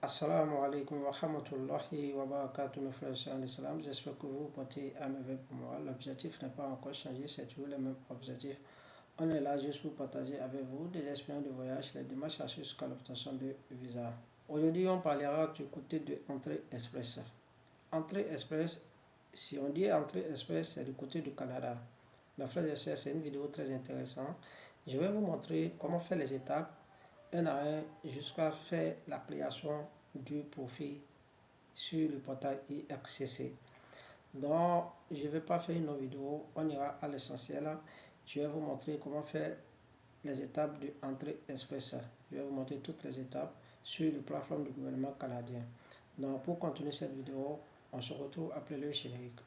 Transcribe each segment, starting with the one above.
Assalamu alaikum wa rahmatullahi wa barakatuh, mes frères et sœurs en islam. J'espère que vous portez à merveille pour moi. L'objectif n'a pas encore changé, c'est toujours le même objectif. On est là juste pour partager avec vous des expériences de voyage, les démarches jusqu'à l'obtention de visa. Aujourd'hui, on parlera du côté de Entrée Express. Entrée Express, si on dit Entrée Express, c'est du côté du Canada. Mes frères et sœurs, c'est une vidéo très intéressante. Je vais vous montrer comment faire les étapes un à un jusqu'à faire la création du profil sur le portail IRCC. Donc, je ne vais pas faire une autre vidéo, on ira à l'essentiel. Je vais vous montrer comment faire les étapes de Entrée Express. Je vais vous montrer toutes les étapes sur le plateforme du gouvernement canadien. Donc, pour continuer cette vidéo, on se retrouve après le générique.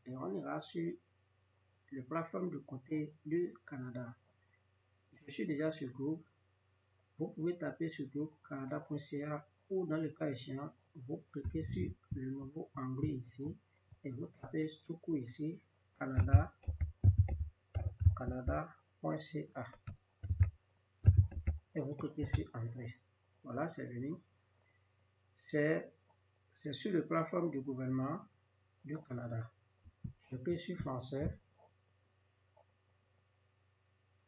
Et on ira sur le plateforme du côté du Canada. Je suis déjà sur Google. Vous pouvez taper sur google-canada.ca ou dans le cas échéant, vous cliquez sur le nouveau onglet ici et vous tapez tout coup ici canada.ca et vous cliquez sur Entrée. Voilà, c'est venu. C'est sur la plateforme du gouvernement du Canada. Je clique sur Français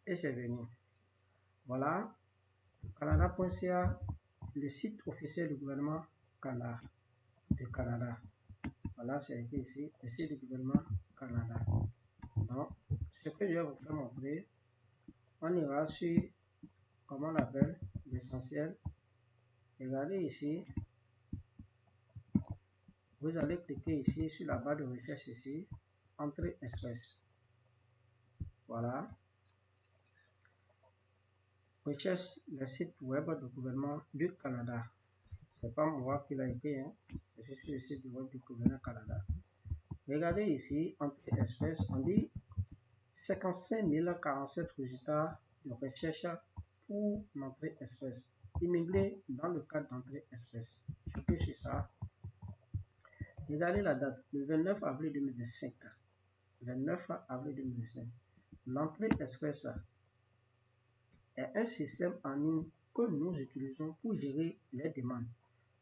et c'est venu. Voilà, canada.ca, le site officiel du gouvernement du Canada. Voilà, c'est écrit ici, le site du gouvernement Canada. Donc, ce que je vais vous faire montrer, on ira sur, comment on appelle, l'essentiel. Regardez ici, vous allez cliquer ici sur la barre de recherche ici, Entrée Express. Voilà. Recherche le site web du gouvernement du Canada. C'est pas moi qui l'a écrit, hein. Je suis sur le site web du gouvernement Canada. Regardez ici, Entrée Express, on dit 55 047 résultats de recherche pour l'entrée express. Immigré dans le cadre d'entrée express. Je clique sur ça. Regardez la date, le 29 avril 2025. 29 avril 2025. L'entrée express est un système en ligne que nous utilisons pour gérer les demandes.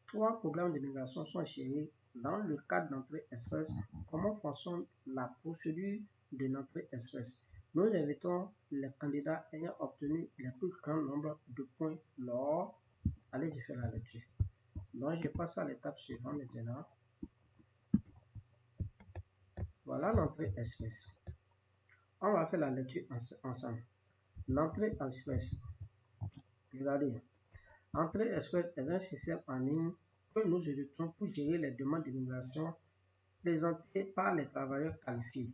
3 programmes de migration sont gérés dans le cadre d'entrée express. Comment fonctionne la procédure de l'entrée express? Nous invitons les candidats ayant obtenu le plus grand nombre de points lors. Allez-y faire la lecture. Donc, je passe à l'étape suivante maintenant. Voilà l'entrée express. On va faire la lecture ensemble. L'entrée express. Regardez, Entrée express est un système en ligne que nous utilisons pour gérer les demandes d'immigration présentées par les travailleurs qualifiés.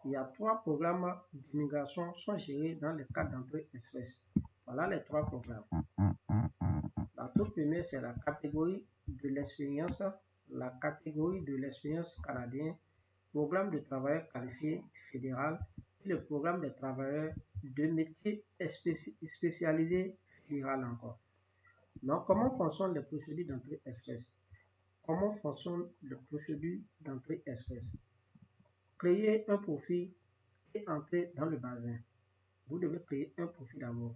Il y a 3 programmes d'immigration sont gérés dans le cadre d'entrée express. Voilà les 3 programmes. La toute première, c'est la catégorie de l'expérience, canadienne, programme de travailleurs qualifiés fédéral et le programme de travailleurs de métiers spécialisés fédéral encore. Donc, comment fonctionnent les procédures d'entrée express? Créer un profil et entrer dans le bazin. Vous devez créer un profil d'abord.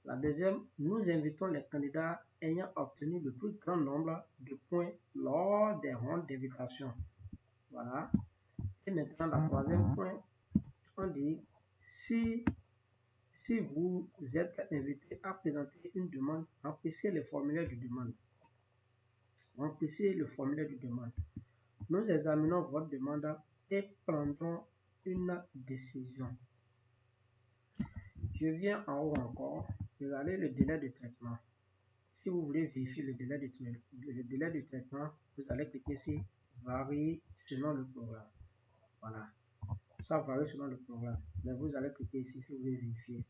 La deuxième, nous invitons les candidats ayant obtenu le plus grand nombre de points lors des rondes d'invitation. Voilà. Et maintenant, la troisième point, on dit si vous êtes invité à présenter une demande, remplissez le formulaire de demande. Nous examinons votre demande et prendrons une décision. Je viens en haut encore. Regardez le délai de traitement. Si vous voulez vérifier le délai de traitement, vous allez cliquer sur varie selon le programme. Voilà. Ça varie selon le programme. Mais vous allez cliquer ici si vous voulez vérifier.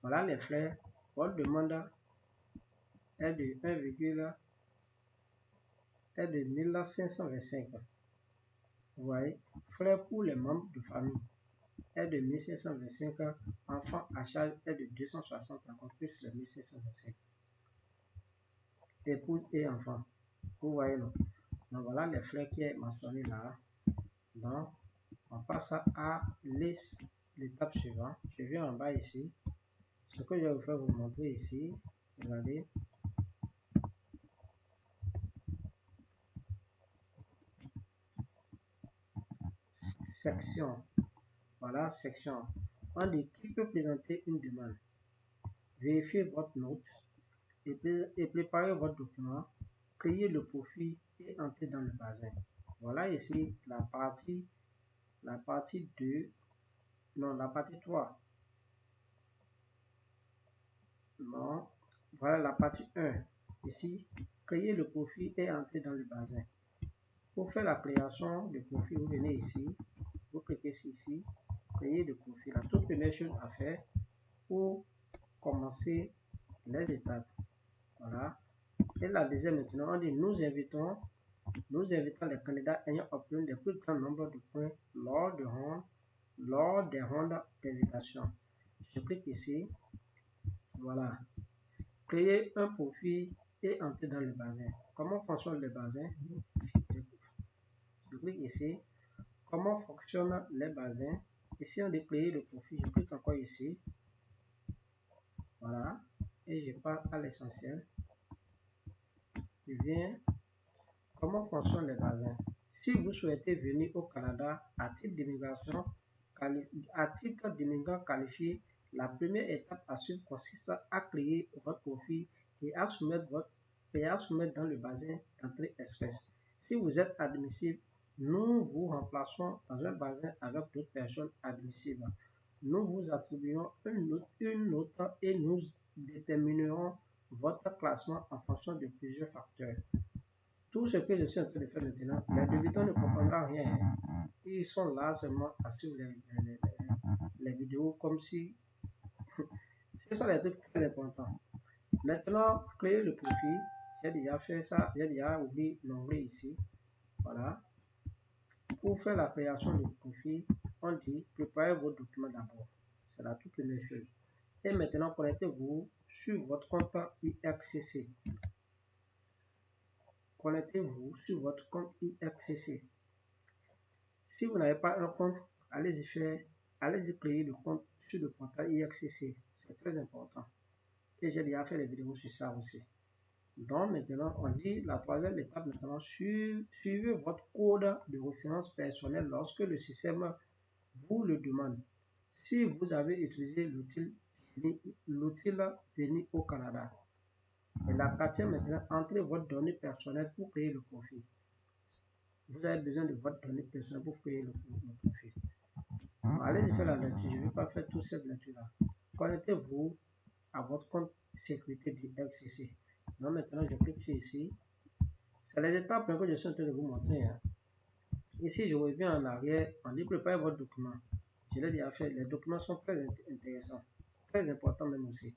Voilà les frais. Votre demande est de 1525. Vous voyez, frais pour les membres de famille est de 1525. Enfants à charge est de 260 encore plus les 1525. Épouse et enfants. Vous voyez, non? Donc voilà les frais qui est mentionné là. Donc on passe à l'étape suivante. Je viens en bas ici. Ce que je vais vous montrer ici, regardez. Section. Voilà, section. On dit qui peut présenter une demande. Vérifiez votre note et préparez votre document. Créez le profil et entrez dans le bazin. Voilà ici la partie 3. Non, voilà la partie 1. Ici, créez le profil et entrez dans le bazin. Pour faire la création du profil, vous venez ici, vous cliquez ici, créer le profil. La toute première chose à faire pour commencer les étapes. Voilà. Et la deuxième, maintenant, on dit nous invitons les candidats ayant obtenu le plus grand nombre de points lors des rondes d'invitation. Je clique ici. Voilà. Créer un profil et entrer dans le bazin. Comment fonctionne le bazin? Je clique ici. Comment fonctionnent les bazins? Ici, on dit créer le profil. Je clique encore ici. Voilà. Et je pars à l'essentiel. Je viens. Comment fonctionnent les bazins? Si vous souhaitez venir au Canada à titre d'immigrant qualifié, la première étape à suivre consiste à créer votre profil et à soumettre dans le bazin d'entrée express. Si vous êtes admissible, nous vous remplaçons dans un bazin avec d'autres personnes admissibles. Nous vous attribuons une note et nous déterminerons votre classement en fonction de plusieurs facteurs. Tout ce que je suis en train de faire maintenant, les débutants ne comprendront rien. Ils sont là seulement à suivre les vidéos comme si ce sont des trucs très importants. Maintenant, créer le profil. J'ai déjà fait ça. J'ai déjà ouvert l'onglet ici. Voilà. Pour faire la création du profil, on dit préparez vos documents d'abord. C'est la toute première chose. Et maintenant, connectez-vous sur votre compte IRCC. Connectez-vous sur votre compte IRCC. Si vous n'avez pas un compte, allez-y créer le compte sur le portail IRCC. C'est très important. Et j'ai déjà fait des vidéos sur ça aussi. Donc maintenant, on dit la troisième étape maintenant, suivez votre code de référence personnelle lorsque le système vous le demande. Si vous avez utilisé l'outil Venir au Canada. Et la quatrième maintenant, entrez votre donnée personnelle pour créer le profil. Vous avez besoin de votre donnée personnelle pour créer le profil. Allez-y faire la lecture. Je ne vais pas faire toute cette lecture-là. Connectez-vous à votre compte sécurité du FCC. Donc maintenant, je clique sur ici. C'est les étapes que je suis en train de vous montrer. Ici, je reviens en arrière. On dit préparer votre document. Je l'ai déjà fait. Les documents sont très intéressants. Très importants même aussi.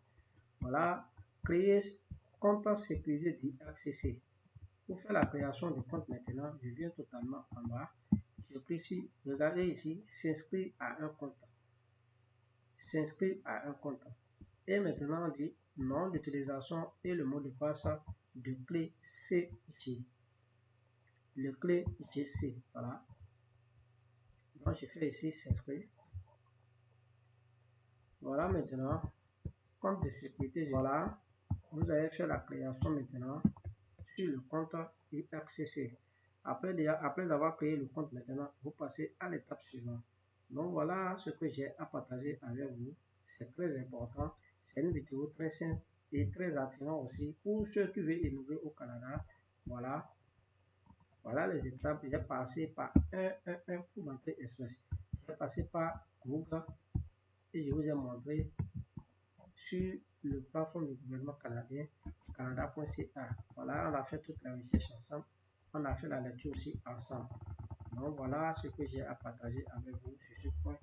Voilà. Créer compte sécurisé du FCC. Pour faire la création du compte maintenant, je viens totalement en bas. Je clique ici. Regardez ici. S'inscrire à un compte. S'inscrire à un compte. Et maintenant, on dit nom d'utilisation et le mot de passe de clé CG. Le clé GC. Voilà. Donc, je fais ici s'inscrire. Voilà maintenant. Compte de sécurité. Voilà. Vous allez faire la création maintenant sur le compte IFCC. Après avoir créé le compte maintenant, vous passez à l'étape suivante. Donc voilà ce que j'ai à partager avec vous. C'est très important. C'est une vidéo très simple et très attirante aussi pour ceux qui veulent innover au Canada. Voilà. Voilà les étapes. J'ai passé par un pour m'entrer express. J'ai passé par Google et je vous ai montré sur le plateforme du gouvernement canadien, canada.ca. Voilà, on a fait toute la recherche ensemble. On a fait la lecture aussi ensemble. Donc voilà ce que j'ai à partager avec vous sur ce point.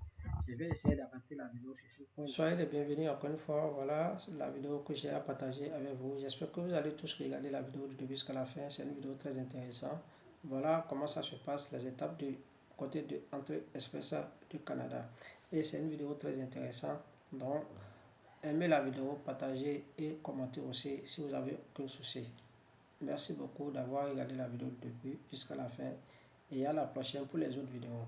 Je vais essayer d'arrêter la vidéo sur ce point. Soyez les bienvenus encore une fois. Voilà la vidéo que j'ai à partager avec vous. J'espère que vous allez tous regarder la vidéo du début jusqu'à la fin. C'est une vidéo très intéressante. Voilà comment ça se passe, les étapes du côté de Entrée Express du Canada. Et c'est une vidéo très intéressante. Donc, aimez la vidéo, partagez et commentez aussi si vous avez aucun souci. Merci beaucoup d'avoir regardé la vidéo du début jusqu'à la fin et à la prochaine pour les autres vidéos.